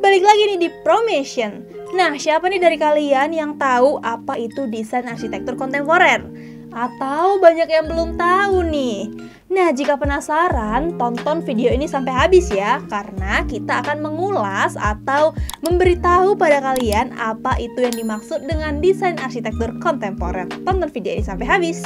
balik lagi nih di Promation. Nah, siapa nih dari kalian yang tahu apa itu desain arsitektur kontemporer? Atau banyak yang belum tahu nih? Nah, jika penasaran, tonton video ini sampai habis ya, karena kita akan mengulas atau memberitahu pada kalian apa itu yang dimaksud dengan desain arsitektur kontemporer. Tonton video ini sampai habis.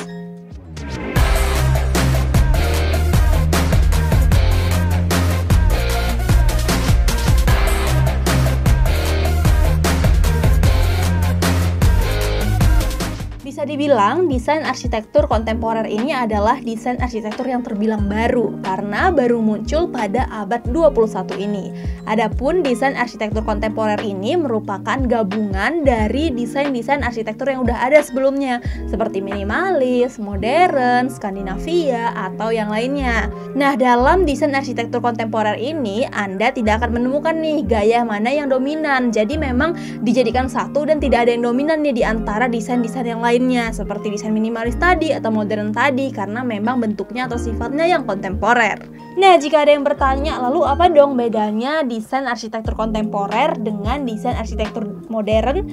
Bisa dibilang desain arsitektur kontemporer ini adalah desain arsitektur yang terbilang baru karena baru muncul pada abad 21 ini. Adapun desain arsitektur kontemporer ini merupakan gabungan dari desain-desain arsitektur yang udah ada sebelumnya seperti minimalis, modern, Skandinavia, atau yang lainnya. Nah, dalam desain arsitektur kontemporer ini Anda tidak akan menemukan nih gaya mana yang dominan. Jadi memang dijadikan satu dan tidak ada yang dominan nih di antara desain-desain yang lainnya seperti desain minimalis tadi atau modern tadi karena memang bentuknya atau sifatnya yang kontemporer. Nah, jika ada yang bertanya, lalu apa dong bedanya desain arsitektur kontemporer dengan desain arsitektur modern?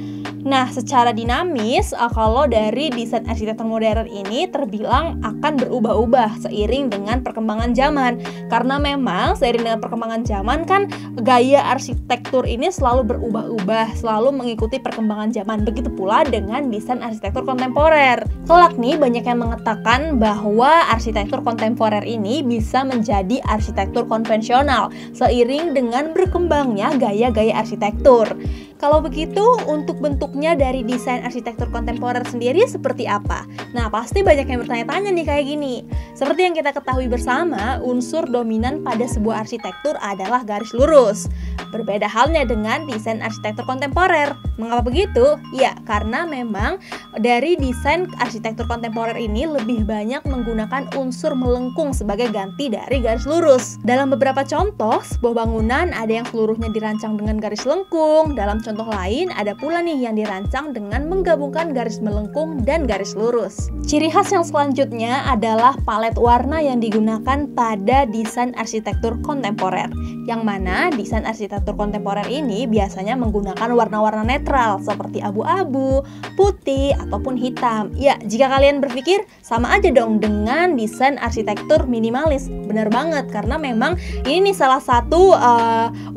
Nah, secara dinamis, kalau dari desain arsitektur modern ini terbilang akan berubah-ubah seiring dengan perkembangan zaman. Karena memang seiring dengan perkembangan zaman kan gaya arsitektur ini selalu berubah-ubah, selalu mengikuti perkembangan zaman. Begitu pula dengan desain arsitektur kontemporer. Kelak nih banyak yang mengatakan bahwa arsitektur kontemporer ini bisa menjadi arsitektur konvensional seiring dengan berkembangnya gaya-gaya arsitektur. Kalau begitu, untuk bentuknya dari desain arsitektur kontemporer sendiri seperti apa? Nah, pasti banyak yang bertanya-tanya nih kayak gini. Seperti yang kita ketahui bersama, unsur dominan pada sebuah arsitektur adalah garis lurus. Berbeda halnya dengan desain arsitektur kontemporer. Mengapa begitu? Ya, karena memang dari desain arsitektur kontemporer ini lebih banyak menggunakan unsur melengkung sebagai ganti dari garis lurus. Dalam beberapa contoh, sebuah bangunan ada yang seluruhnya dirancang dengan garis lengkung. Dalam contoh lain, ada pula nih yang dirancang dengan menggabungkan garis melengkung dan garis lurus. Ciri khas yang selanjutnya adalah palet warna yang digunakan pada desain arsitektur kontemporer. Yang mana desain arsitektur kontemporer ini biasanya menggunakan warna-warna netral seperti abu-abu, putih, ataupun hitam. Ya, jika kalian berpikir sama aja dong dengan desain arsitektur minimalis. Benar banget, karena memang ini nih salah satu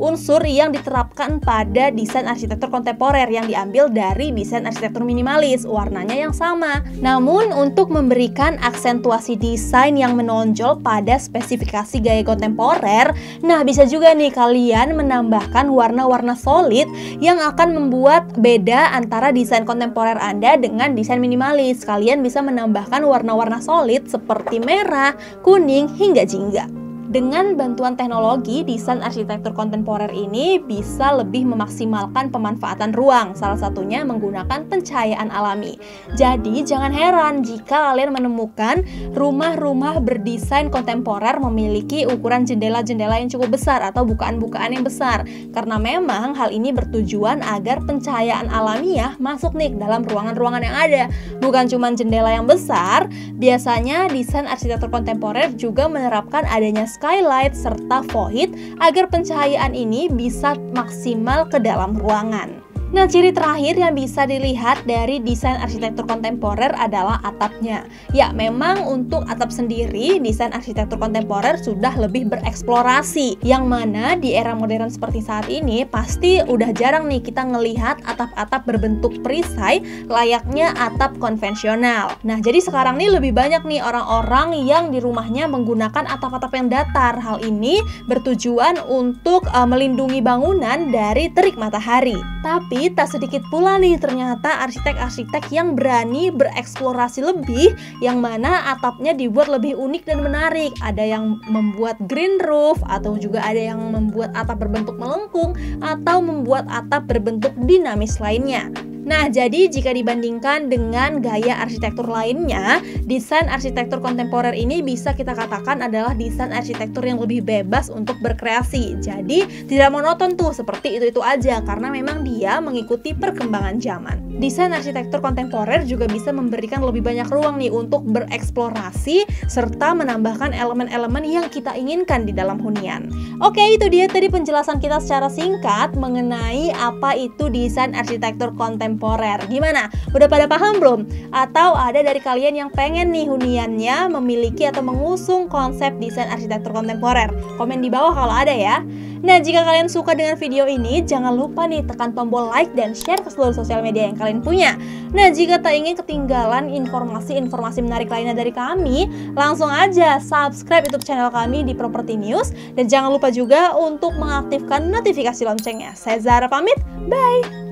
unsur yang diterapkan pada desain arsitektur kontemporer yang diambil dari desain arsitektur minimalis, warnanya yang sama. Namun untuk memberikan aksentuasi desain yang menonjol pada spesifikasi gaya kontemporer, nah bisa juga nih kalian menambahkan warna-warna solid yang akan membuat beda antara desain kontemporer Anda dengan desain minimalis. Kalian bisa menambahkan warna-warna solid seperti merah, kuning, hingga jingga. Dengan bantuan teknologi, desain arsitektur kontemporer ini bisa lebih memaksimalkan pemanfaatan ruang, salah satunya menggunakan pencahayaan alami. Jadi, jangan heran jika kalian menemukan rumah-rumah berdesain kontemporer memiliki ukuran jendela-jendela yang cukup besar atau bukaan-bukaan yang besar. Karena memang hal ini bertujuan agar pencahayaan alamiah masuk nih dalam ruangan-ruangan yang ada. Bukan cuma jendela yang besar, biasanya desain arsitektur kontemporer juga menerapkan adanya skylight serta void agar pencahayaan ini bisa maksimal ke dalam ruangan. Nah, ciri terakhir yang bisa dilihat dari desain arsitektur kontemporer adalah atapnya. Ya, memang untuk atap sendiri, desain arsitektur kontemporer sudah lebih bereksplorasi. Yang mana di era modern seperti saat ini, pasti udah jarang nih kita ngelihat atap-atap berbentuk perisai layaknya atap konvensional. Nah, jadi sekarang nih lebih banyak nih orang-orang yang di rumahnya menggunakan atap-atap yang datar. Hal ini bertujuan untuk melindungi bangunan dari terik matahari. Tapi tak sedikit pula nih ternyata arsitek-arsitek yang berani bereksplorasi lebih, yang mana atapnya dibuat lebih unik dan menarik. Ada yang membuat green roof, atau juga ada yang membuat atap berbentuk melengkung, atau membuat atap berbentuk dinamis lainnya. Nah, jadi jika dibandingkan dengan gaya arsitektur lainnya, desain arsitektur kontemporer ini bisa kita katakan adalah desain arsitektur yang lebih bebas untuk berkreasi. Jadi, tidak monoton tuh seperti itu-itu aja karena memang dia mengikuti perkembangan zaman. Desain arsitektur kontemporer juga bisa memberikan lebih banyak ruang nih untuk bereksplorasi serta menambahkan elemen-elemen yang kita inginkan di dalam hunian. Oke, itu dia tadi penjelasan kita secara singkat mengenai apa itu desain arsitektur kontemporer. Gimana? Udah pada paham belum? Atau ada dari kalian yang pengen nih huniannya memiliki atau mengusung konsep desain arsitektur kontemporer? Komen di bawah kalau ada ya. Nah, jika kalian suka dengan video ini, jangan lupa nih tekan tombol like dan share ke seluruh sosial media yang kalian punya. Nah, jika tak ingin ketinggalan informasi-informasi menarik lainnya dari kami, langsung aja subscribe YouTube channel kami di Property News. Dan jangan lupa juga untuk mengaktifkan notifikasi loncengnya. Saya Zahra pamit, bye!